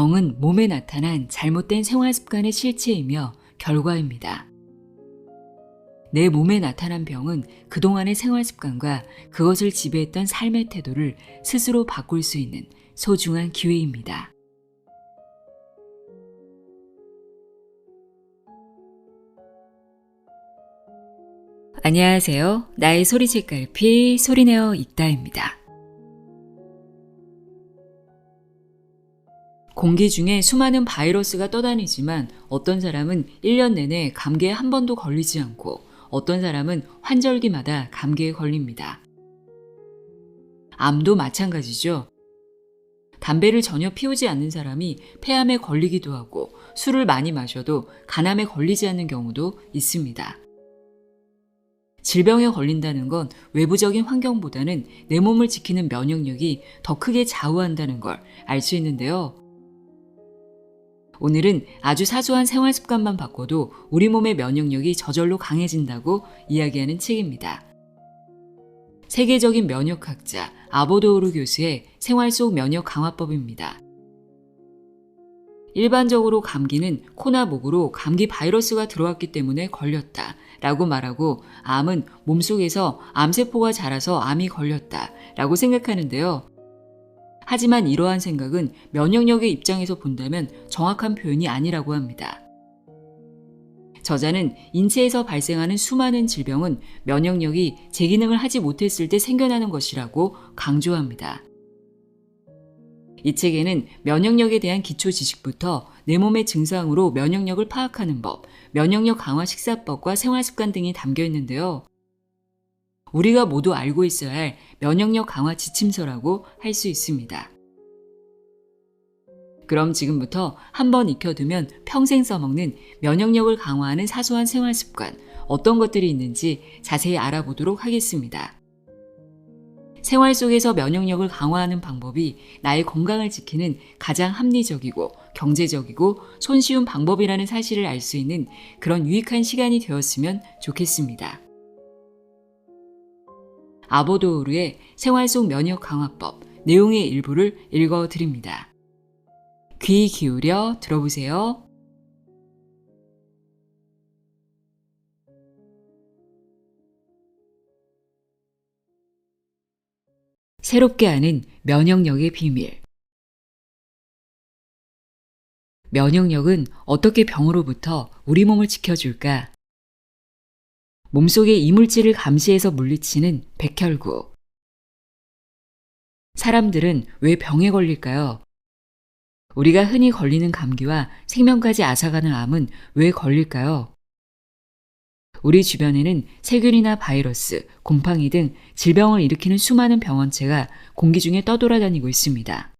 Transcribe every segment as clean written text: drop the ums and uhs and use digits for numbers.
병은 몸에 나타난 잘못된 생활 습관의 실체이며 결과입니다. 내 몸에 나타난 병은 그동안의 생활 습관과 그것을 지배했던 삶의 태도를 스스로 바꿀 수 있는 소중한 기회입니다. 안녕하세요. 나의 소리책갈피 소리내어 읽다입니다. 공기 중에 수많은 바이러스가 떠다니지만 어떤 사람은 1년 내내 감기에 한 번도 걸리지 않고 어떤 사람은 환절기마다 감기에 걸립니다. 암도 마찬가지죠. 담배를 전혀 피우지 않는 사람이 폐암에 걸리기도 하고 술을 많이 마셔도 간암에 걸리지 않는 경우도 있습니다. 질병에 걸린다는 건 외부적인 환경보다는 내 몸을 지키는 면역력이 더 크게 좌우한다는 걸 알 수 있는데요. 오늘은 아주 사소한 생활 습관만 바꿔도 우리 몸의 면역력이 저절로 강해진다고 이야기하는 책입니다. 세계적인 면역학자 아보도우르 교수의 생활 속 면역 강화법입니다. 일반적으로 감기는 코나 목으로 감기 바이러스가 들어왔기 때문에 걸렸다 라고 말하고 암은 몸속에서 암세포가 자라서 암이 걸렸다 라고 생각하는데요. 하지만 이러한 생각은 면역력의 입장에서 본다면 정확한 표현이 아니라고 합니다. 저자는 인체에서 발생하는 수많은 질병은 면역력이 제 기능을 하지 못했을 때 생겨나는 것이라고 강조합니다. 이 책에는 면역력에 대한 기초 지식부터 내 몸의 증상으로 면역력을 파악하는 법, 면역력 강화 식사법과 생활습관 등이 담겨 있는데요. 우리가 모두 알고 있어야 할 면역력 강화 지침서라고 할 수 있습니다. 그럼 지금부터 한번 익혀두면 평생 써먹는 면역력을 강화하는 사소한 생활 습관, 어떤 것들이 있는지 자세히 알아보도록 하겠습니다. 생활 속에서 면역력을 강화하는 방법이 나의 건강을 지키는 가장 합리적이고 경제적이고 손쉬운 방법이라는 사실을 알 수 있는 그런 유익한 시간이 되었으면 좋겠습니다. 아보도우르의 생활 속 면역 강화법 내용의 일부를 읽어드립니다. 귀 기울여 들어보세요. 새롭게 아는 면역력의 비밀. 면역력은 어떻게 병으로부터 우리 몸을 지켜줄까? 몸속의 이물질을 감시해서 물리치는 백혈구. 사람들은 왜 병에 걸릴까요? 우리가 흔히 걸리는 감기와 생명까지 앗아가는 암은 왜 걸릴까요? 우리 주변에는 세균이나 바이러스, 곰팡이 등 질병을 일으키는 수많은 병원체가 공기 중에 떠돌아다니고 있습니다.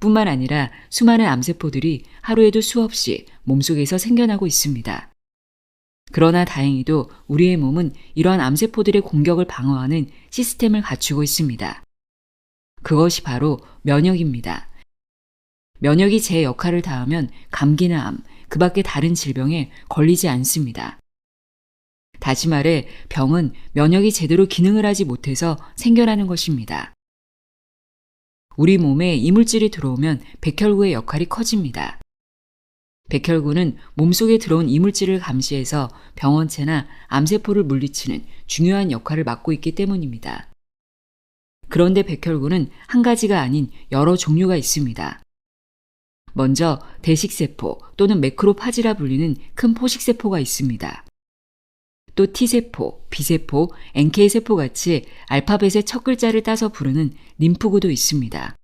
뿐만 아니라 수많은 암세포들이 하루에도 수없이 몸속에서 생겨나고 있습니다. 그러나 다행히도 우리의 몸은 이러한 암세포들의 공격을 방어하는 시스템을 갖추고 있습니다. 그것이 바로 면역입니다. 면역이 제 역할을 다하면 감기나 암, 그 밖의 다른 질병에 걸리지 않습니다. 다시 말해 병은 면역이 제대로 기능을 하지 못해서 생겨나는 것입니다. 우리 몸에 이물질이 들어오면 백혈구의 역할이 커집니다. 백혈구는 몸속에 들어온 이물질을 감시해서 병원체나 암세포를 물리치는 중요한 역할을 맡고 있기 때문입니다. 그런데 백혈구는 한 가지가 아닌 여러 종류가 있습니다. 먼저 대식세포 또는 매크로파지라 불리는 큰 포식세포가 있습니다. 또 T세포, B세포, NK세포 같이 알파벳의 첫 글자를 따서 부르는 림프구도 있습니다.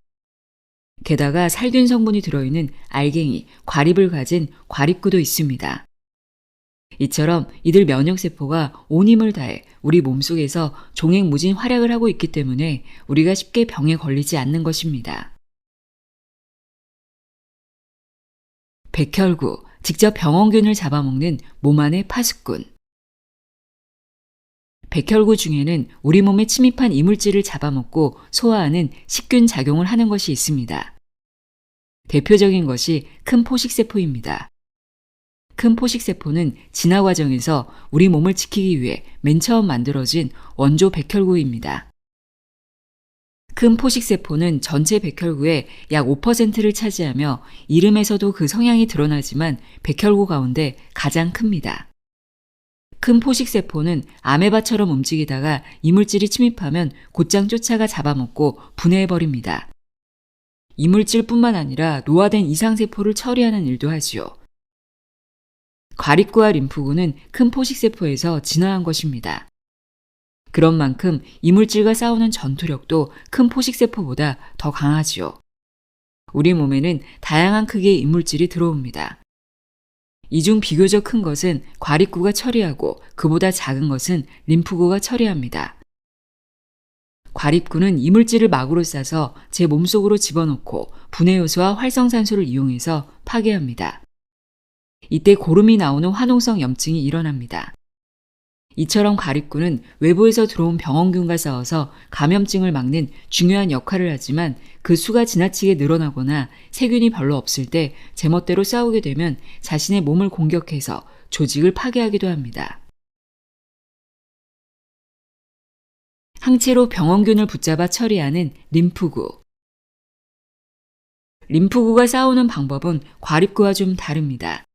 게다가 살균 성분이 들어있는 알갱이, 과립을 가진 과립구도 있습니다. 이처럼 이들 면역세포가 온 힘을 다해 우리 몸속에서 종횡무진 활약을 하고 있기 때문에 우리가 쉽게 병에 걸리지 않는 것입니다. 백혈구, 직접 병원균을 잡아먹는 몸 안의 파수꾼. 백혈구 중에는 우리 몸에 침입한 이물질을 잡아먹고 소화하는 식균 작용을 하는 것이 있습니다. 대표적인 것이 큰 포식세포입니다. 큰 포식세포는 진화 과정에서 우리 몸을 지키기 위해 맨 처음 만들어진 원조 백혈구입니다. 큰 포식세포는 전체 백혈구의 약 5%를 차지하며 이름에서도 그 성향이 드러나지만 백혈구 가운데 가장 큽니다. 큰 포식세포는 아메바처럼 움직이다가 이물질이 침입하면 곧장 쫓아가 잡아먹고 분해해버립니다. 이물질뿐만 아니라 노화된 이상세포를 처리하는 일도 하지요. 과립구와 림프구는 큰 포식세포에서 진화한 것입니다. 그런 만큼 이물질과 싸우는 전투력도 큰 포식세포보다 더 강하지요. 우리 몸에는 다양한 크기의 이물질이 들어옵니다. 이 중 비교적 큰 것은 과립구가 처리하고 그보다 작은 것은 림프구가 처리합니다. 과립구는 이물질을 막으로 싸서 제 몸속으로 집어넣고 분해효소와 활성산소를 이용해서 파괴합니다. 이때 고름이 나오는 화농성 염증이 일어납니다. 이처럼 과립구는 외부에서 들어온 병원균과 싸워서 감염증을 막는 중요한 역할을 하지만 그 수가 지나치게 늘어나거나 세균이 별로 없을 때 제멋대로 싸우게 되면 자신의 몸을 공격해서 조직을 파괴하기도 합니다. 항체로 병원균을 붙잡아 처리하는 림프구. 림프구가 싸우는 방법은 과립구와 좀 다릅니다.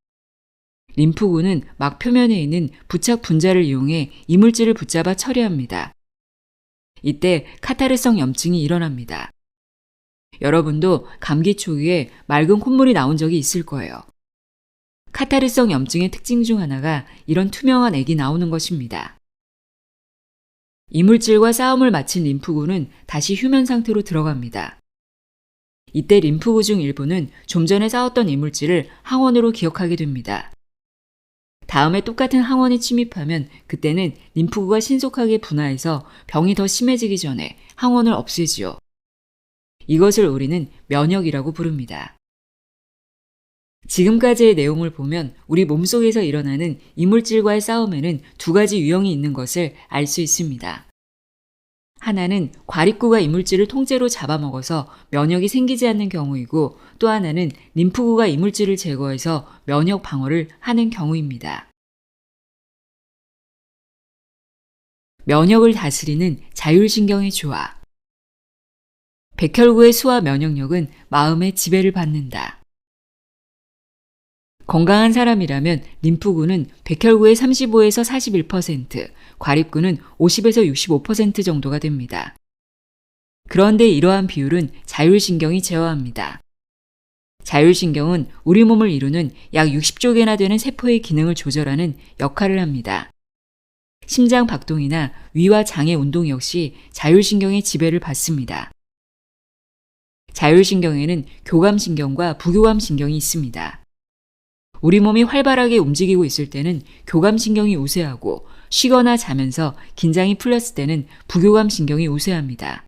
림프구는 막 표면에 있는 부착 분자를 이용해 이물질을 붙잡아 처리합니다. 이때 카타르성 염증이 일어납니다. 여러분도 감기 초기에 맑은 콧물이 나온 적이 있을 거예요. 카타르성 염증의 특징 중 하나가 이런 투명한 액이 나오는 것입니다. 이물질과 싸움을 마친 림프구는 다시 휴면 상태로 들어갑니다. 이때 림프구 중 일부는 좀 전에 싸웠던 이물질을 항원으로 기억하게 됩니다. 다음에 똑같은 항원이 침입하면 그때는 림프구가 신속하게 분화해서 병이 더 심해지기 전에 항원을 없애지요. 이것을 우리는 면역이라고 부릅니다. 지금까지의 내용을 보면 우리 몸속에서 일어나는 이물질과의 싸움에는 두 가지 유형이 있는 것을 알 수 있습니다. 하나는 과립구가 이물질을 통째로 잡아먹어서 면역이 생기지 않는 경우이고 또 하나는 림프구가 이물질을 제거해서 면역 방어를 하는 경우입니다. 면역을 다스리는 자율신경의 조화. 백혈구의 수와 면역력은 마음의 지배를 받는다. 건강한 사람이라면 림프구는 백혈구의 35에서 41%, 과립구는 50에서 65% 정도가 됩니다. 그런데 이러한 비율은 자율신경이 제어합니다. 자율신경은 우리 몸을 이루는 약 60조 개나 되는 세포의 기능을 조절하는 역할을 합니다. 심장 박동이나 위와 장의 운동 역시 자율신경의 지배를 받습니다. 자율신경에는 교감신경과 부교감신경이 있습니다. 우리 몸이 활발하게 움직이고 있을 때는 교감신경이 우세하고 쉬거나 자면서 긴장이 풀렸을 때는 부교감신경이 우세합니다.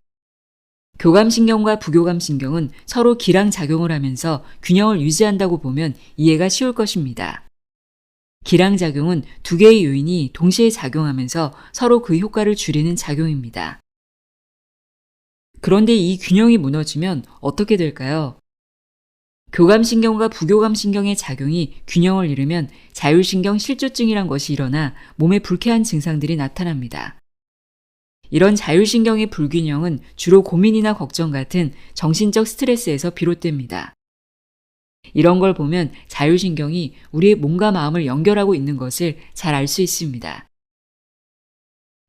교감신경과 부교감신경은 서로 기량작용을 하면서 균형을 유지한다고 보면 이해가 쉬울 것입니다. 기량작용은 두 개의 요인이 동시에 작용하면서 서로 그 효과를 줄이는 작용입니다. 그런데 이 균형이 무너지면 어떻게 될까요? 교감신경과 부교감신경의 작용이 균형을 잃으면 자율신경 실조증이란 것이 일어나 몸에 불쾌한 증상들이 나타납니다. 이런 자율신경의 불균형은 주로 고민이나 걱정 같은 정신적 스트레스에서 비롯됩니다. 이런 걸 보면 자율신경이 우리의 몸과 마음을 연결하고 있는 것을 잘 알 수 있습니다.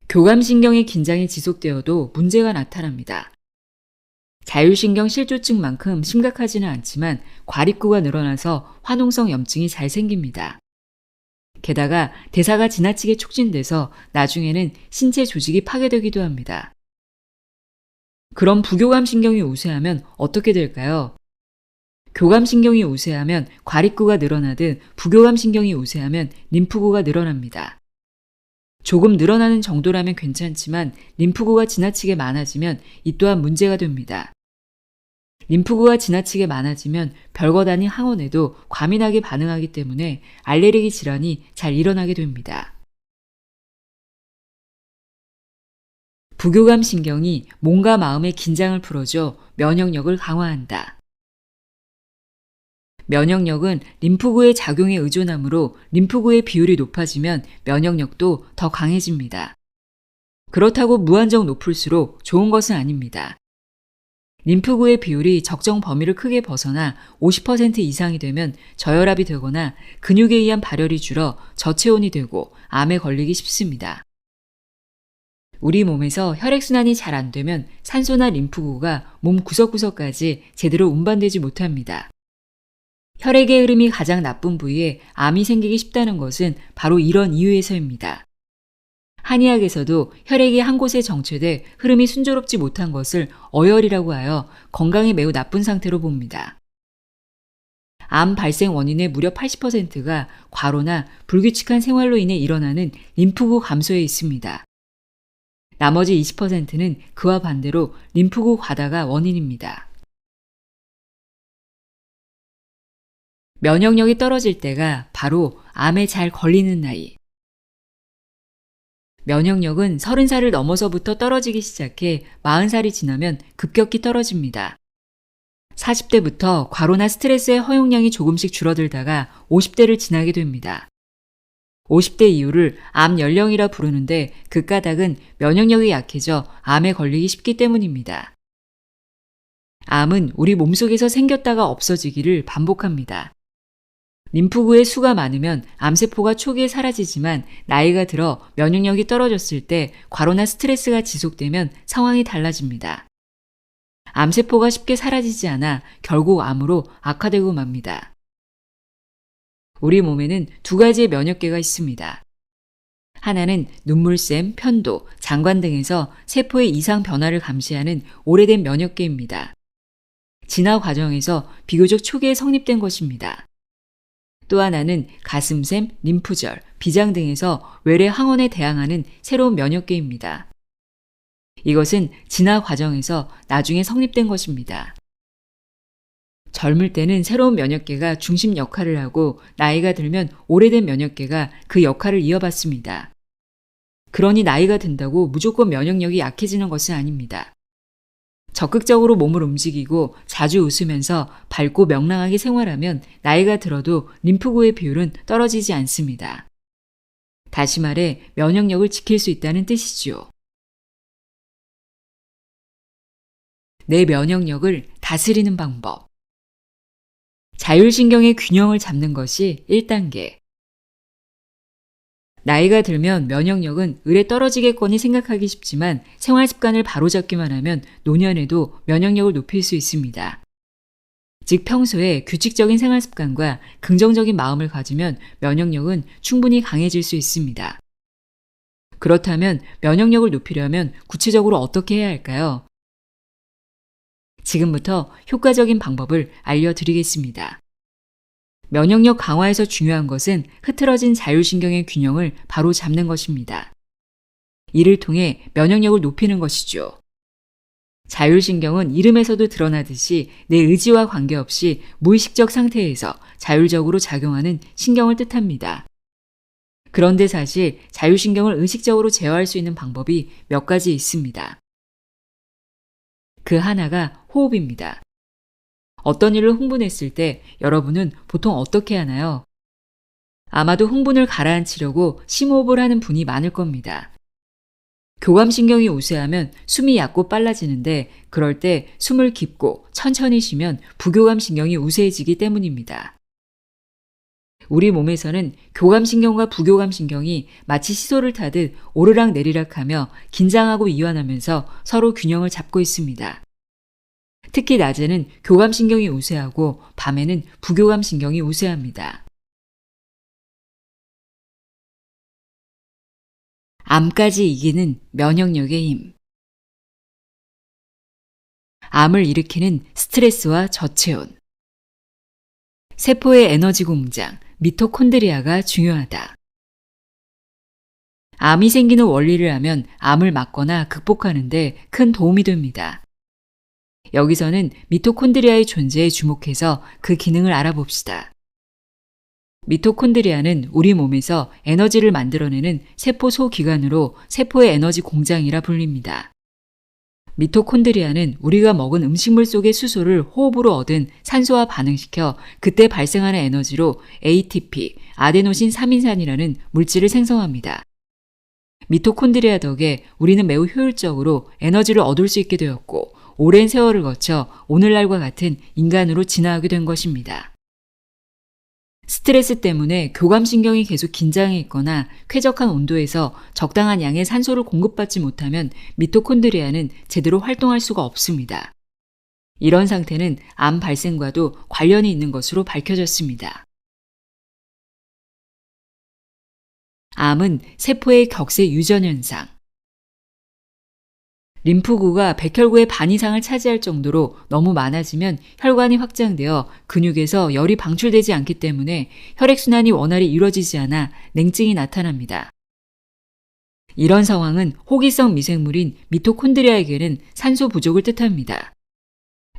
교감신경의 긴장이 지속되어도 문제가 나타납니다. 자율신경 실조증만큼 심각하지는 않지만 과립구가 늘어나서 화농성 염증이 잘 생깁니다. 게다가 대사가 지나치게 촉진돼서 나중에는 신체 조직이 파괴되기도 합니다. 그럼 부교감신경이 우세하면 어떻게 될까요? 교감신경이 우세하면 과립구가 늘어나듯 부교감신경이 우세하면 림프구가 늘어납니다. 조금 늘어나는 정도라면 괜찮지만 림프구가 지나치게 많아지면 이 또한 문제가 됩니다. 림프구가 지나치게 많아지면 별것 아닌 항원에도 과민하게 반응하기 때문에 알레르기 질환이 잘 일어나게 됩니다. 부교감신경이 몸과 마음의 긴장을 풀어줘 면역력을 강화한다. 면역력은 림프구의 작용에 의존하므로 림프구의 비율이 높아지면 면역력도 더 강해집니다. 그렇다고 무한정 높을수록 좋은 것은 아닙니다. 림프구의 비율이 적정 범위를 크게 벗어나 50% 이상이 되면 저혈압이 되거나 근육에 의한 발열이 줄어 저체온이 되고 암에 걸리기 쉽습니다. 우리 몸에서 혈액순환이 잘 안 되면 산소나 림프구가 몸 구석구석까지 제대로 운반되지 못합니다. 혈액의 흐름이 가장 나쁜 부위에 암이 생기기 쉽다는 것은 바로 이런 이유에서입니다. 한의학에서도 혈액이 한 곳에 정체돼 흐름이 순조롭지 못한 것을 어혈이라고 하여 건강이 매우 나쁜 상태로 봅니다. 암 발생 원인의 무려 80%가 과로나 불규칙한 생활로 인해 일어나는 림프구 감소에 있습니다. 나머지 20%는 그와 반대로 림프구 과다가 원인입니다. 면역력이 떨어질 때가 바로 암에 잘 걸리는 나이. 면역력은 30살을 넘어서부터 떨어지기 시작해 40살이 지나면 급격히 떨어집니다. 40대부터 과로나 스트레스의 허용량이 조금씩 줄어들다가 50대를 지나게 됩니다. 50대 이후를 암 연령이라 부르는데 그 까닭은 면역력이 약해져 암에 걸리기 쉽기 때문입니다. 암은 우리 몸속에서 생겼다가 없어지기를 반복합니다. 림프구의 수가 많으면 암세포가 초기에 사라지지만 나이가 들어 면역력이 떨어졌을 때 과로나 스트레스가 지속되면 상황이 달라집니다. 암세포가 쉽게 사라지지 않아 결국 암으로 악화되고 맙니다. 우리 몸에는 두 가지의 면역계가 있습니다. 하나는 눈물샘, 편도, 장관 등에서 세포의 이상 변화를 감시하는 오래된 면역계입니다. 진화 과정에서 비교적 초기에 성립된 것입니다. 또 하나는 가슴샘, 림프절, 비장 등에서 외래 항원에 대항하는 새로운 면역계입니다. 이것은 진화 과정에서 나중에 성립된 것입니다. 젊을 때는 새로운 면역계가 중심 역할을 하고 나이가 들면 오래된 면역계가 그 역할을 이어받습니다. 그러니 나이가 든다고 무조건 면역력이 약해지는 것은 아닙니다. 적극적으로 몸을 움직이고 자주 웃으면서 밝고 명랑하게 생활하면 나이가 들어도 림프구의 비율은 떨어지지 않습니다. 다시 말해 면역력을 지킬 수 있다는 뜻이지요. 내 면역력을 다스리는 방법. 자율신경의 균형을 잡는 것이 1단계. 나이가 들면 면역력은 을에 떨어지겠거니 생각하기 쉽지만 생활 습관을 바로잡기만 하면 노년에도 면역력을 높일 수 있습니다. 즉 평소에 규칙적인 생활 습관과 긍정적인 마음을 가지면 면역력은 충분히 강해질 수 있습니다. 그렇다면 면역력을 높이려면 구체적으로 어떻게 해야 할까요? 지금부터 효과적인 방법을 알려드리겠습니다. 면역력 강화에서 중요한 것은 흐트러진 자율신경의 균형을 바로 잡는 것입니다. 이를 통해 면역력을 높이는 것이죠. 자율신경은 이름에서도 드러나듯이 내 의지와 관계없이 무의식적 상태에서 자율적으로 작용하는 신경을 뜻합니다. 그런데 사실 자율신경을 의식적으로 제어할 수 있는 방법이 몇 가지 있습니다. 그 하나가 호흡입니다. 어떤 일을 흥분했을 때 여러분은 보통 어떻게 하나요? 아마도 흥분을 가라앉히려고 심호흡을 하는 분이 많을 겁니다. 교감신경이 우세하면 숨이 얕고 빨라지는데 그럴 때 숨을 깊고 천천히 쉬면 부교감신경이 우세해지기 때문입니다. 우리 몸에서는 교감신경과 부교감신경이 마치 시소를 타듯 오르락 내리락하며 긴장하고 이완하면서 서로 균형을 잡고 있습니다. 특히 낮에는 교감신경이 우세하고 밤에는 부교감신경이 우세합니다. 암까지 이기는 면역력의 힘. 암을 일으키는 스트레스와 저체온. 세포의 에너지 공장, 미토콘드리아가 중요하다. 암이 생기는 원리를 알면 암을 막거나 극복하는 데 큰 도움이 됩니다. 여기서는 미토콘드리아의 존재에 주목해서 그 기능을 알아봅시다. 미토콘드리아는 우리 몸에서 에너지를 만들어내는 세포 소기관으로 세포의 에너지 공장이라 불립니다. 미토콘드리아는 우리가 먹은 음식물 속의 수소를 호흡으로 얻은 산소와 반응시켜 그때 발생하는 에너지로 ATP, 아데노신 3인산이라는 물질을 생성합니다. 미토콘드리아 덕에 우리는 매우 효율적으로 에너지를 얻을 수 있게 되었고 오랜 세월을 거쳐 오늘날과 같은 인간으로 진화하게 된 것입니다. 스트레스 때문에 교감신경이 계속 긴장해 있거나 쾌적한 온도에서 적당한 양의 산소를 공급받지 못하면 미토콘드리아는 제대로 활동할 수가 없습니다. 이런 상태는 암 발생과도 관련이 있는 것으로 밝혀졌습니다. 암은 세포의 격세 유전 현상. 림프구가 백혈구의 반 이상을 차지할 정도로 너무 많아지면 혈관이 확장되어 근육에서 열이 방출되지 않기 때문에 혈액순환이 원활히 이루어지지 않아 냉증이 나타납니다. 이런 상황은 호기성 미생물인 미토콘드리아에게는 산소 부족을 뜻합니다.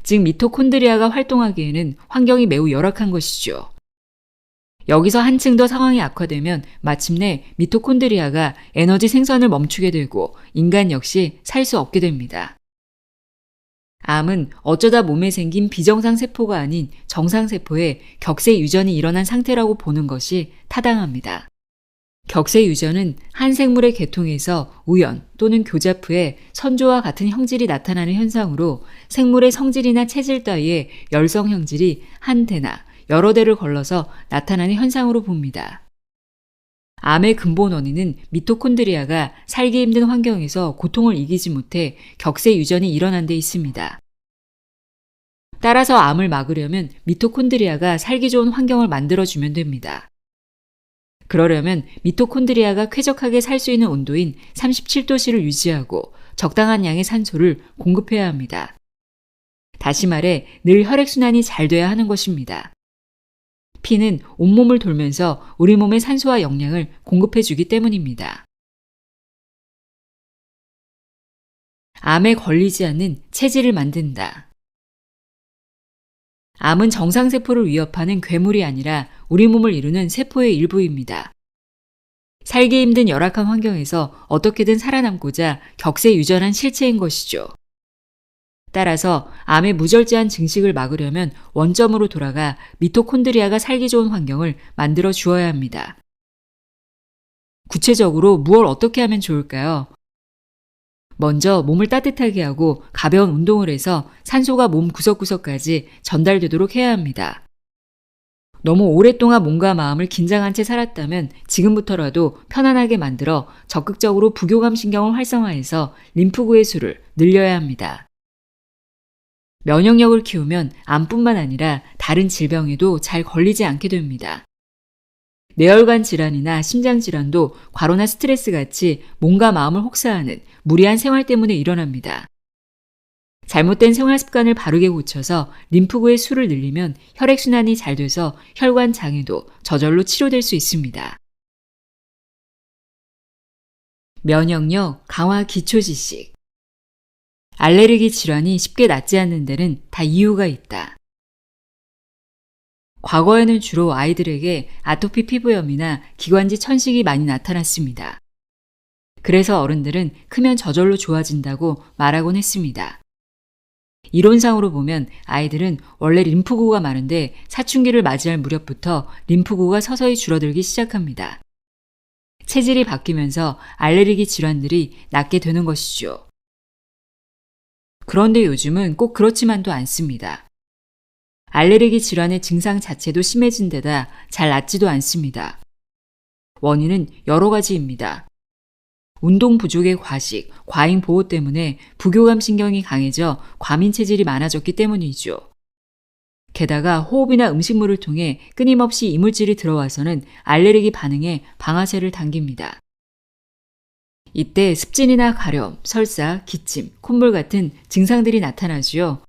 즉 미토콘드리아가 활동하기에는 환경이 매우 열악한 것이죠. 여기서 한층 더 상황이 악화되면 마침내 미토콘드리아가 에너지 생산을 멈추게 되고 인간 역시 살 수 없게 됩니다. 암은 어쩌다 몸에 생긴 비정상 세포가 아닌 정상 세포에 격세 유전이 일어난 상태라고 보는 것이 타당합니다. 격세 유전은 한 생물의 계통에서 우연 또는 교잡 후에 선조와 같은 형질이 나타나는 현상으로 생물의 성질이나 체질 따위의 열성 형질이 한 대나 여러 대를 걸러서 나타나는 현상으로 봅니다. 암의 근본 원인은 미토콘드리아가 살기 힘든 환경에서 고통을 이기지 못해 격세 유전이 일어난 데 있습니다. 따라서 암을 막으려면 미토콘드리아가 살기 좋은 환경을 만들어주면 됩니다. 그러려면 미토콘드리아가 쾌적하게 살 수 있는 온도인 37도씨를 유지하고 적당한 양의 산소를 공급해야 합니다. 다시 말해 늘 혈액순환이 잘 돼야 하는 것입니다. 피는 온몸을 돌면서 우리 몸의 산소와 영양을 공급해주기 때문입니다. 암에 걸리지 않는 체질을 만든다. 암은 정상세포를 위협하는 괴물이 아니라 우리 몸을 이루는 세포의 일부입니다. 살기 힘든 열악한 환경에서 어떻게든 살아남고자 격세 유전한 실체인 것이죠. 따라서 암의 무절제한 증식을 막으려면 원점으로 돌아가 미토콘드리아가 살기 좋은 환경을 만들어 주어야 합니다. 구체적으로 무엇을 어떻게 하면 좋을까요? 먼저 몸을 따뜻하게 하고 가벼운 운동을 해서 산소가 몸 구석구석까지 전달되도록 해야 합니다. 너무 오랫동안 몸과 마음을 긴장한 채 살았다면 지금부터라도 편안하게 만들어 적극적으로 부교감 신경을 활성화해서 림프구의 수를 늘려야 합니다. 면역력을 키우면 암뿐만 아니라 다른 질병에도 잘 걸리지 않게 됩니다. 뇌혈관 질환이나 심장 질환도 과로나 스트레스 같이 몸과 마음을 혹사하는 무리한 생활 때문에 일어납니다. 잘못된 생활 습관을 바르게 고쳐서 림프구의 수를 늘리면 혈액순환이 잘 돼서 혈관 장애도 저절로 치료될 수 있습니다. 면역력 강화 기초지식. 알레르기 질환이 쉽게 낫지 않는 데는 다 이유가 있다. 과거에는 주로 아이들에게 아토피 피부염이나 기관지 천식이 많이 나타났습니다. 그래서 어른들은 크면 저절로 좋아진다고 말하곤 했습니다. 이론상으로 보면 아이들은 원래 림프구가 많은데 사춘기를 맞이할 무렵부터 림프구가 서서히 줄어들기 시작합니다. 체질이 바뀌면서 알레르기 질환들이 낫게 되는 것이죠. 그런데 요즘은 꼭 그렇지만도 않습니다. 알레르기 질환의 증상 자체도 심해진 데다 잘 낫지도 않습니다. 원인은 여러 가지입니다. 운동 부족의 과식, 과잉 보호 때문에 부교감 신경이 강해져 과민 체질이 많아졌기 때문이죠. 게다가 호흡이나 음식물을 통해 끊임없이 이물질이 들어와서는 알레르기 반응에 방아쇠를 당깁니다. 이때 습진이나 가려움, 설사, 기침, 콧물 같은 증상들이 나타나지요.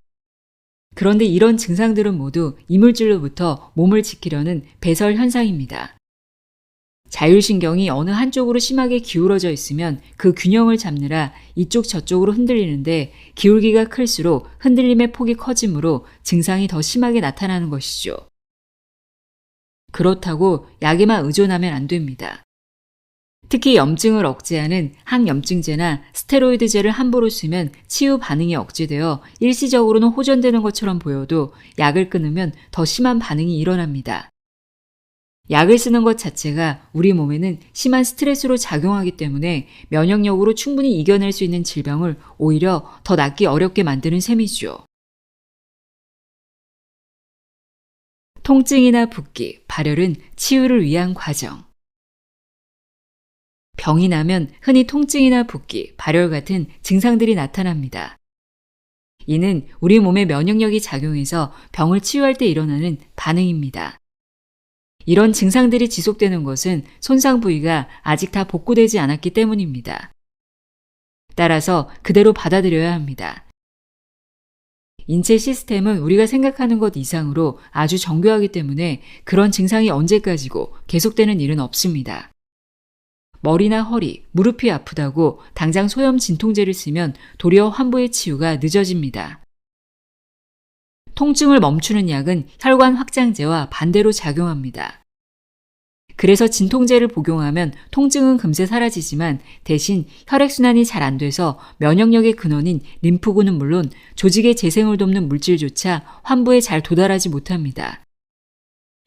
그런데 이런 증상들은 모두 이물질로부터 몸을 지키려는 배설 현상입니다. 자율신경이 어느 한쪽으로 심하게 기울어져 있으면 그 균형을 잡느라 이쪽 저쪽으로 흔들리는데 기울기가 클수록 흔들림의 폭이 커지므로 증상이 더 심하게 나타나는 것이죠. 그렇다고 약에만 의존하면 안 됩니다. 특히 염증을 억제하는 항염증제나 스테로이드제를 함부로 쓰면 치유 반응이 억제되어 일시적으로는 호전되는 것처럼 보여도 약을 끊으면 더 심한 반응이 일어납니다. 약을 쓰는 것 자체가 우리 몸에는 심한 스트레스로 작용하기 때문에 면역력으로 충분히 이겨낼 수 있는 질병을 오히려 더 낫기 어렵게 만드는 셈이죠. 통증이나 붓기, 발열은 치유를 위한 과정. 병이 나면 흔히 통증이나 붓기, 발열 같은 증상들이 나타납니다. 이는 우리 몸의 면역력이 작용해서 병을 치유할 때 일어나는 반응입니다. 이런 증상들이 지속되는 것은 손상 부위가 아직 다 복구되지 않았기 때문입니다. 따라서 그대로 받아들여야 합니다. 인체 시스템은 우리가 생각하는 것 이상으로 아주 정교하기 때문에 그런 증상이 언제까지고 계속되는 일은 없습니다. 머리나 허리, 무릎이 아프다고 당장 소염 진통제를 쓰면 도리어 환부의 치유가 늦어집니다. 통증을 멈추는 약은 혈관 확장제와 반대로 작용합니다. 그래서 진통제를 복용하면 통증은 금세 사라지지만 대신 혈액순환이 잘 안 돼서 면역력의 근원인 림프구는 물론 조직의 재생을 돕는 물질조차 환부에 잘 도달하지 못합니다.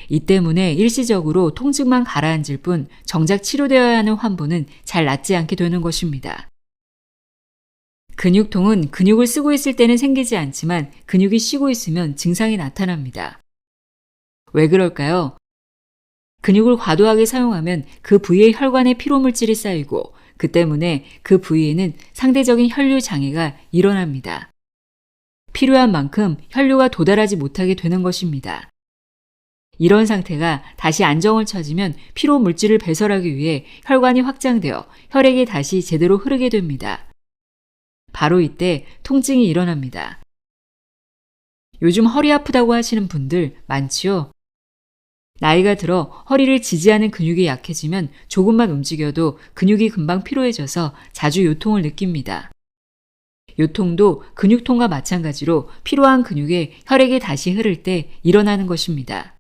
이 때문에 일시적으로 통증만 가라앉을 뿐 정작 치료되어야 하는 환부는 잘 낫지 않게 되는 것입니다. 근육통은 근육을 쓰고 있을 때는 생기지 않지만 근육이 쉬고 있으면 증상이 나타납니다. 왜 그럴까요? 근육을 과도하게 사용하면 그 부위의 혈관에 피로물질이 쌓이고 그 때문에 그 부위에는 상대적인 혈류 장애가 일어납니다. 필요한 만큼 혈류가 도달하지 못하게 되는 것입니다. 이런 상태가 다시 안정을 찾으면 피로 물질을 배설하기 위해 혈관이 확장되어 혈액이 다시 제대로 흐르게 됩니다. 바로 이때 통증이 일어납니다. 요즘 허리 아프다고 하시는 분들 많지요? 나이가 들어 허리를 지지하는 근육이 약해지면 조금만 움직여도 근육이 금방 피로해져서 자주 요통을 느낍니다. 요통도 근육통과 마찬가지로 피로한 근육에 혈액이 다시 흐를 때 일어나는 것입니다.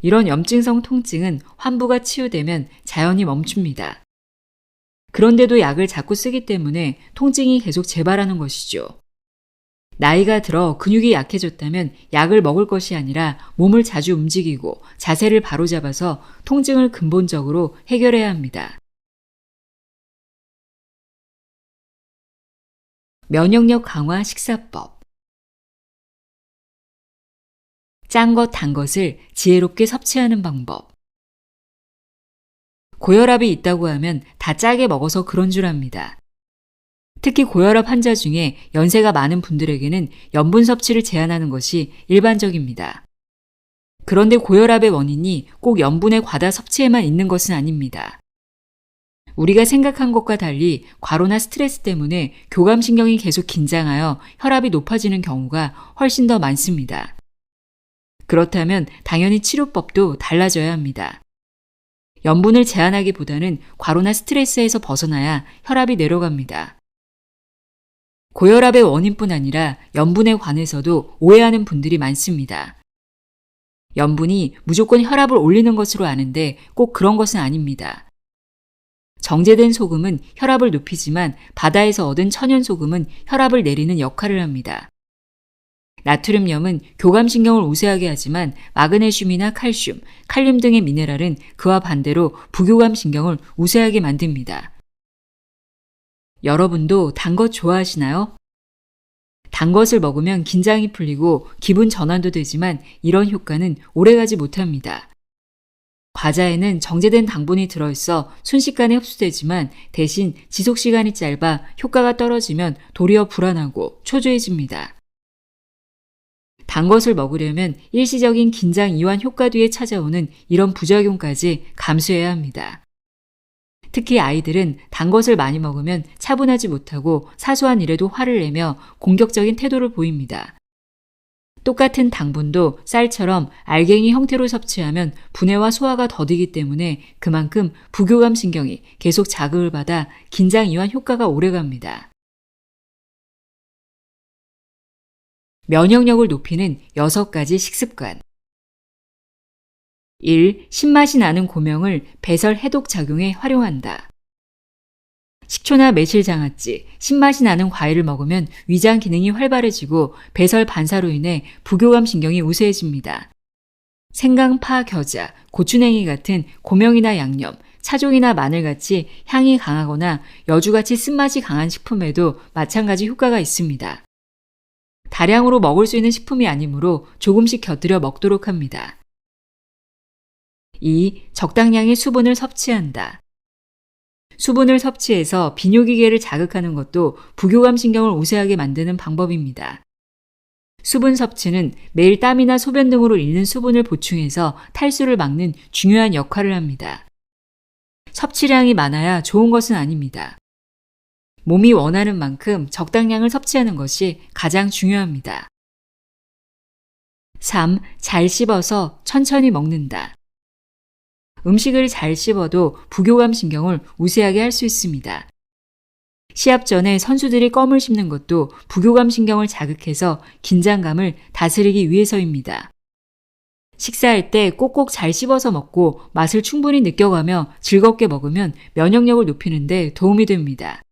이런 염증성 통증은 환부가 치유되면 자연히 멈춥니다. 그런데도 약을 자꾸 쓰기 때문에 통증이 계속 재발하는 것이죠. 나이가 들어 근육이 약해졌다면 약을 먹을 것이 아니라 몸을 자주 움직이고 자세를 바로잡아서 통증을 근본적으로 해결해야 합니다. 면역력 강화 식사법. 짠 것, 단 것을 지혜롭게 섭취하는 방법. 고혈압이 있다고 하면 다 짜게 먹어서 그런 줄 압니다. 특히 고혈압 환자 중에 연세가 많은 분들에게는 염분 섭취를 제한하는 것이 일반적입니다. 그런데 고혈압의 원인이 꼭 염분의 과다 섭취에만 있는 것은 아닙니다. 우리가 생각한 것과 달리 과로나 스트레스 때문에 교감신경이 계속 긴장하여 혈압이 높아지는 경우가 훨씬 더 많습니다. 그렇다면 당연히 치료법도 달라져야 합니다. 염분을 제한하기보다는 과로나 스트레스에서 벗어나야 혈압이 내려갑니다. 고혈압의 원인뿐 아니라 염분에 관해서도 오해하는 분들이 많습니다. 염분이 무조건 혈압을 올리는 것으로 아는데 꼭 그런 것은 아닙니다. 정제된 소금은 혈압을 높이지만 바다에서 얻은 천연 소금은 혈압을 내리는 역할을 합니다. 나트륨염은 교감신경을 우세하게 하지만 마그네슘이나 칼슘, 칼륨 등의 미네랄은 그와 반대로 부교감신경을 우세하게 만듭니다. 여러분도 단 것 좋아하시나요? 단 것을 먹으면 긴장이 풀리고 기분 전환도 되지만 이런 효과는 오래가지 못합니다. 과자에는 정제된 당분이 들어있어 순식간에 흡수되지만 대신 지속시간이 짧아 효과가 떨어지면 도리어 불안하고 초조해집니다. 단 것을 먹으려면 일시적인 긴장 이완 효과 뒤에 찾아오는 이런 부작용까지 감수해야 합니다. 특히 아이들은 단 것을 많이 먹으면 차분하지 못하고 사소한 일에도 화를 내며 공격적인 태도를 보입니다. 똑같은 당분도 쌀처럼 알갱이 형태로 섭취하면 분해와 소화가 더디기 때문에 그만큼 부교감 신경이 계속 자극을 받아 긴장 이완 효과가 오래갑니다. 면역력을 높이는 6가지 식습관. 1. 신맛이 나는 고명을 배설 해독 작용에 활용한다. 식초나 매실장아찌, 신맛이 나는 과일을 먹으면 위장 기능이 활발해지고 배설 반사로 인해 부교감 신경이 우세해집니다. 생강, 파, 겨자, 고추냉이 같은 고명이나 양념, 차종이나 마늘같이 향이 강하거나 여주같이 쓴맛이 강한 식품에도 마찬가지 효과가 있습니다. 다량으로 먹을 수 있는 식품이 아니므로 조금씩 곁들여 먹도록 합니다. 2. 적당량의 수분을 섭취한다. 수분을 섭취해서 비뇨기계를 자극하는 것도 부교감 신경을 우세하게 만드는 방법입니다. 수분 섭취는 매일 땀이나 소변 등으로 잃는 수분을 보충해서 탈수를 막는 중요한 역할을 합니다. 섭취량이 많아야 좋은 것은 아닙니다. 몸이 원하는 만큼 적당량을 섭취하는 것이 가장 중요합니다. 3. 잘 씹어서 천천히 먹는다. 음식을 잘 씹어도 부교감 신경을 우세하게 할 수 있습니다. 시합 전에 선수들이 껌을 씹는 것도 부교감 신경을 자극해서 긴장감을 다스리기 위해서입니다. 식사할 때 꼭꼭 잘 씹어서 먹고 맛을 충분히 느껴가며 즐겁게 먹으면 면역력을 높이는 데 도움이 됩니다.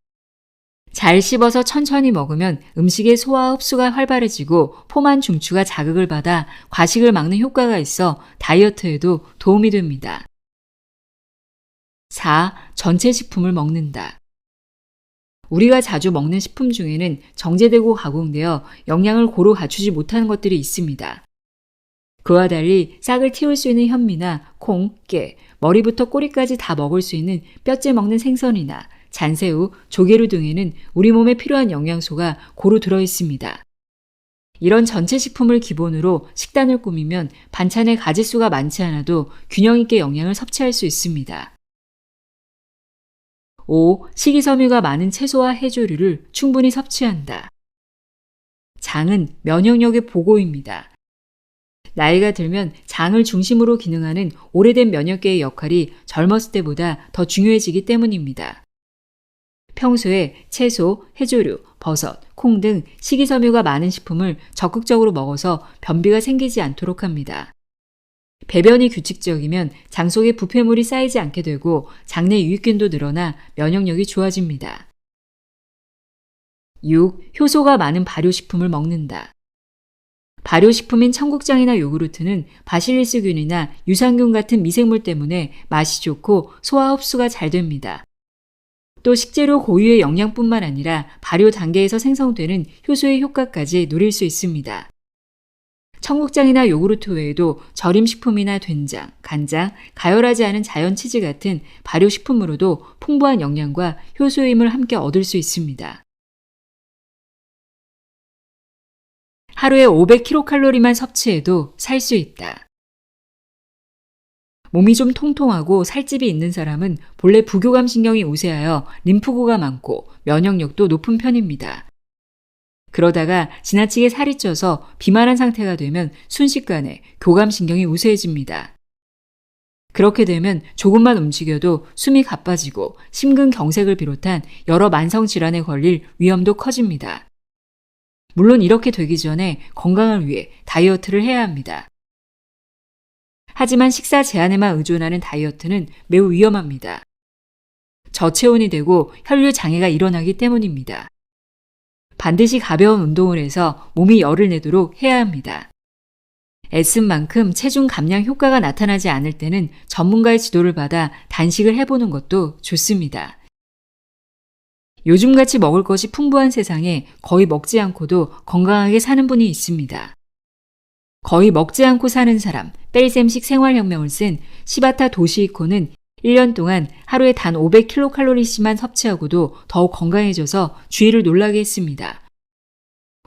잘 씹어서 천천히 먹으면 음식의 소화 흡수가 활발해지고 포만 중추가 자극을 받아 과식을 막는 효과가 있어 다이어트에도 도움이 됩니다. 4. 전체 식품을 먹는다. 우리가 자주 먹는 식품 중에는 정제되고 가공되어 영양을 고루 갖추지 못하는 것들이 있습니다. 그와 달리 싹을 틔울 수 있는 현미나 콩, 깨, 머리부터 꼬리까지 다 먹을 수 있는 뼈째 먹는 생선이나 잔새우, 조개류 등에는 우리 몸에 필요한 영양소가 고루 들어 있습니다. 이런 전체 식품을 기본으로 식단을 꾸미면 반찬의 가짓수가 많지 않아도 균형 있게 영양을 섭취할 수 있습니다. 5. 식이섬유가 많은 채소와 해조류를 충분히 섭취한다. 장은 면역력의 보고입니다. 나이가 들면 장을 중심으로 기능하는 오래된 면역계의 역할이 젊었을 때보다 더 중요해지기 때문입니다. 평소에 채소, 해조류, 버섯, 콩 등 식이섬유가 많은 식품을 적극적으로 먹어서 변비가 생기지 않도록 합니다. 배변이 규칙적이면 장 속에 부패물이 쌓이지 않게 되고 장내 유익균도 늘어나 면역력이 좋아집니다. 6. 효소가 많은 발효식품을 먹는다. 발효식품인 청국장이나 요구르트는 바실리스균이나 유산균 같은 미생물 때문에 맛이 좋고 소화 흡수가 잘 됩니다. 또 식재료 고유의 영양뿐만 아니라 발효 단계에서 생성되는 효소의 효과까지 누릴 수 있습니다. 청국장이나 요구르트 외에도 절임식품이나 된장, 간장, 가열하지 않은 자연 치즈 같은 발효식품으로도 풍부한 영양과 효소의 힘을 함께 얻을 수 있습니다. 하루에 500kcal만 섭취해도 살 수 있다. 몸이 좀 통통하고 살집이 있는 사람은 본래 부교감 신경이 우세하여 림프구가 많고 면역력도 높은 편입니다. 그러다가 지나치게 살이 쪄서 비만한 상태가 되면 순식간에 교감신경이 우세해집니다. 그렇게 되면 조금만 움직여도 숨이 가빠지고 심근경색을 비롯한 여러 만성질환에 걸릴 위험도 커집니다. 물론 이렇게 되기 전에 건강을 위해 다이어트를 해야 합니다. 하지만 식사 제한에만 의존하는 다이어트는 매우 위험합니다. 저체온이 되고 혈류 장애가 일어나기 때문입니다. 반드시 가벼운 운동을 해서 몸이 열을 내도록 해야 합니다. 애쓴 만큼 체중 감량 효과가 나타나지 않을 때는 전문가의 지도를 받아 단식을 해보는 것도 좋습니다. 요즘같이 먹을 것이 풍부한 세상에 거의 먹지 않고도 건강하게 사는 분이 있습니다. 거의 먹지 않고 사는 사람, 뺄셈식 생활혁명을 쓴 시바타 도시이코는 1년 동안 하루에 단 500kcal만 섭취하고도 더욱 건강해져서 주위를 놀라게 했습니다.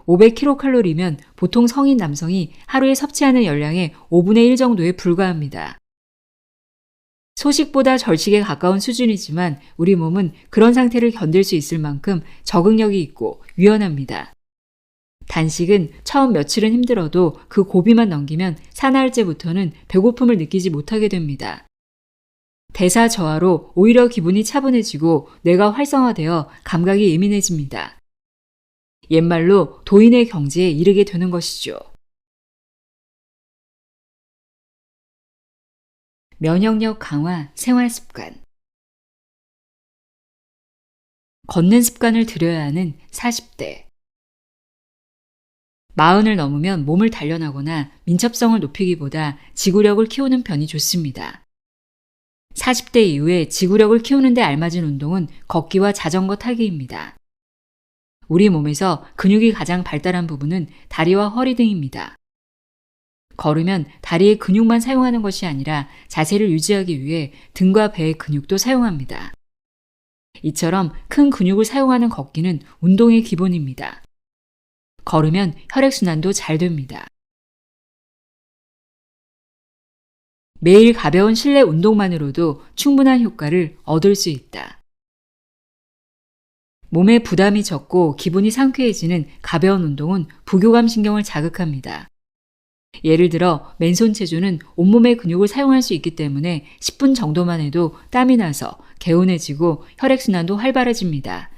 500kcal면 보통 성인 남성이 하루에 섭취하는 열량의 5분의 1 정도에 불과합니다. 소식보다 절식에 가까운 수준이지만 우리 몸은 그런 상태를 견딜 수 있을 만큼 적응력이 있고 유연합니다. 단식은 처음 며칠은 힘들어도 그 고비만 넘기면 사나흘째부터는 배고픔을 느끼지 못하게 됩니다. 대사 저하로 오히려 기분이 차분해지고 뇌가 활성화되어 감각이 예민해집니다. 옛말로 도인의 경지에 이르게 되는 것이죠. 면역력 강화 생활 습관. 걷는 습관을 들여야 하는 40대. 40을 넘으면 몸을 단련하거나 민첩성을 높이기보다 지구력을 키우는 편이 좋습니다. 40대 이후에 지구력을 키우는 데 알맞은 운동은 걷기와 자전거 타기입니다. 우리 몸에서 근육이 가장 발달한 부분은 다리와 허리 등입니다. 걸으면 다리의 근육만 사용하는 것이 아니라 자세를 유지하기 위해 등과 배의 근육도 사용합니다. 이처럼 큰 근육을 사용하는 걷기는 운동의 기본입니다. 걸으면 혈액순환도 잘 됩니다. 매일 가벼운 실내 운동만으로도 충분한 효과를 얻을 수 있다. 몸에 부담이 적고 기분이 상쾌해지는 가벼운 운동은 부교감 신경을 자극합니다. 예를 들어 맨손 체조는 온몸의 근육을 사용할 수 있기 때문에 10분 정도만 해도 땀이 나서 개운해지고 혈액순환도 활발해집니다.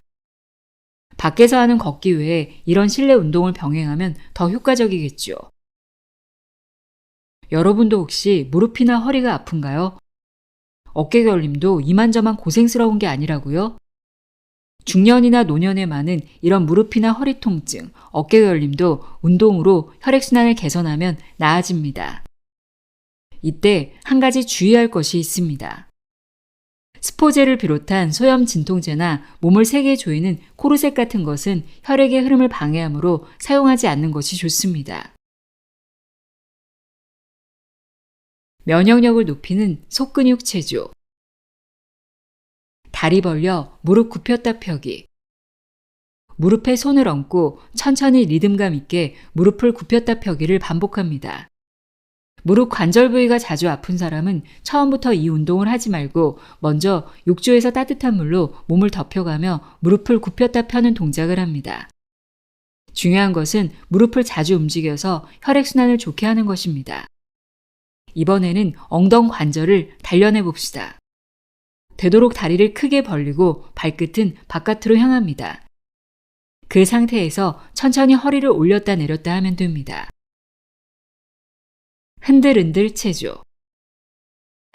밖에서 하는 걷기 외에 이런 실내 운동을 병행하면 더 효과적이겠죠. 여러분도 혹시 무릎이나 허리가 아픈가요? 어깨 결림도 이만저만 고생스러운 게 아니라고요? 중년이나 노년에 많은 이런 무릎이나 허리 통증, 어깨 결림도 운동으로 혈액순환을 개선하면 나아집니다. 이때 한 가지 주의할 것이 있습니다. 스포제를 비롯한 소염 진통제나 몸을 세게 조이는 코르셋 같은 것은 혈액의 흐름을 방해하므로 사용하지 않는 것이 좋습니다. 면역력을 높이는 속근육 체조. 다리 벌려 무릎 굽혔다 펴기. 무릎에 손을 얹고 천천히 리듬감 있게 무릎을 굽혔다 펴기를 반복합니다. 무릎 관절 부위가 자주 아픈 사람은 처음부터 이 운동을 하지 말고 먼저 욕조에서 따뜻한 물로 몸을 덮여가며 무릎을 굽혔다 펴는 동작을 합니다. 중요한 것은 무릎을 자주 움직여서 혈액순환을 좋게 하는 것입니다. 이번에는 엉덩 관절을 단련해 봅시다. 되도록 다리를 크게 벌리고 발끝은 바깥으로 향합니다. 그 상태에서 천천히 허리를 올렸다 내렸다 하면 됩니다. 흔들흔들 체조.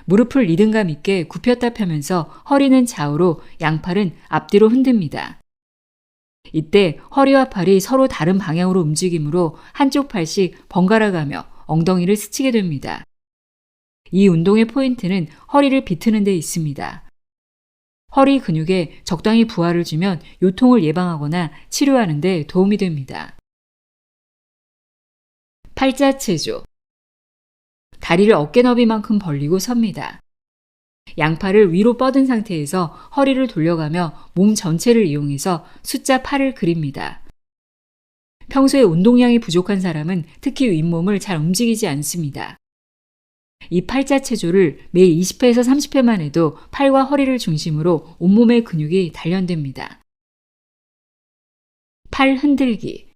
무릎을 리듬감 있게 굽혔다 펴면서 허리는 좌우로, 양팔은 앞뒤로 흔듭니다. 이때 허리와 팔이 서로 다른 방향으로 움직이므로 한쪽 팔씩 번갈아 가며 엉덩이를 스치게 됩니다. 이 운동의 포인트는 허리를 비트는 데 있습니다. 허리 근육에 적당히 부하를 주면 요통을 예방하거나 치료하는 데 도움이 됩니다. 팔자 체조. 다리를 어깨 너비만큼 벌리고 섭니다. 양팔을 위로 뻗은 상태에서 허리를 돌려가며 몸 전체를 이용해서 숫자 8을 그립니다. 평소에 운동량이 부족한 사람은 특히 윗몸을 잘 움직이지 않습니다. 이 팔자 체조를 매일 20회에서 30회만 해도 팔과 허리를 중심으로 온몸의 근육이 단련됩니다. 팔 흔들기.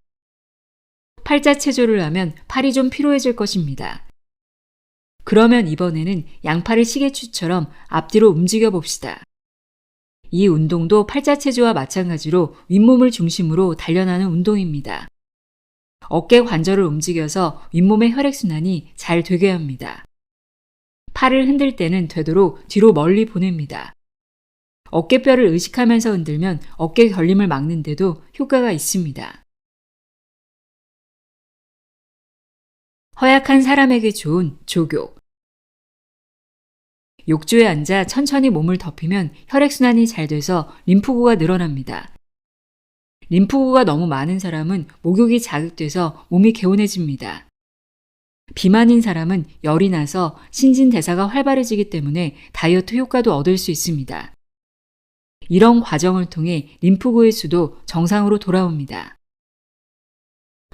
팔자 체조를 하면 팔이 좀 피로해질 것입니다. 그러면 이번에는 양팔을 시계추처럼 앞뒤로 움직여 봅시다. 이 운동도 팔자 체조와 마찬가지로 윗몸을 중심으로 단련하는 운동입니다. 어깨 관절을 움직여서 윗몸의 혈액순환이 잘 되게 합니다. 팔을 흔들 때는 되도록 뒤로 멀리 보냅니다. 어깨뼈를 의식하면서 흔들면 어깨 결림을 막는 데도 효과가 있습니다. 허약한 사람에게 좋은 족욕. 욕조에 앉아 천천히 몸을 덮이면 혈액순환이 잘 돼서 림프구가 늘어납니다. 림프구가 너무 많은 사람은 목욕이 자극돼서 몸이 개운해집니다. 비만인 사람은 열이 나서 신진대사가 활발해지기 때문에 다이어트 효과도 얻을 수 있습니다. 이런 과정을 통해 림프구의 수도 정상으로 돌아옵니다.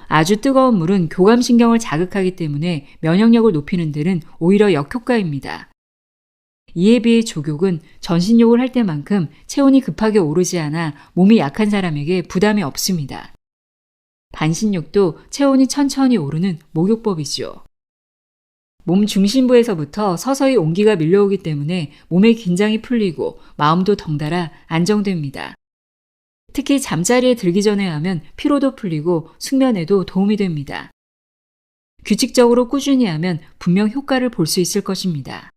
아주 뜨거운 물은 교감신경을 자극하기 때문에 면역력을 높이는 데는 오히려 역효과입니다. 이에 비해 족욕은 전신욕을 할 때만큼 체온이 급하게 오르지 않아 몸이 약한 사람에게 부담이 없습니다. 반신욕도 체온이 천천히 오르는 목욕법이죠. 몸 중심부에서부터 서서히 온기가 밀려오기 때문에 몸의 긴장이 풀리고 마음도 덩달아 안정됩니다. 특히 잠자리에 들기 전에 하면 피로도 풀리고 숙면에도 도움이 됩니다. 규칙적으로 꾸준히 하면 분명 효과를 볼 수 있을 것입니다.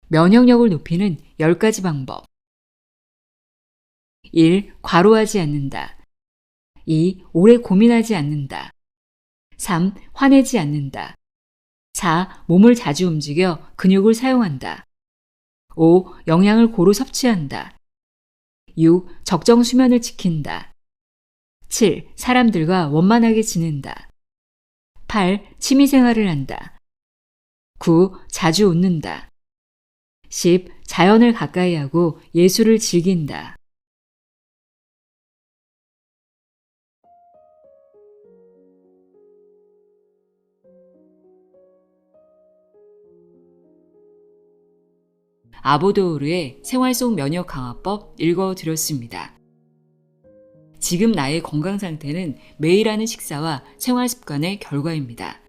면역력을 높이는 10가지 방법. 1. 과로하지 않는다. 2. 오래 고민하지 않는다. 3. 화내지 않는다. 4. 몸을 자주 움직여 근육을 사용한다. 5. 영양을 고루 섭취한다. 6. 적정 수면을 지킨다. 7. 사람들과 원만하게 지낸다. 8. 취미생활을 한다. 9. 자주 웃는다. 10. 자연을 가까이 하고 예술을 즐긴다. 아보도우르의 생활 속 면역 강화법 읽어드렸습니다. 지금 나의 건강 상태는 매일 하는 식사와 생활 습관의 결과입니다.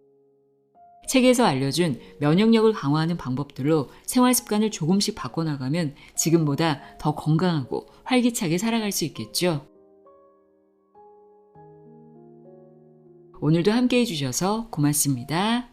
책에서 알려준 면역력을 강화하는 방법들로 생활 습관을 조금씩 바꿔나가면 지금보다 더 건강하고 활기차게 살아갈 수 있겠죠. 오늘도 함께 해주셔서 고맙습니다.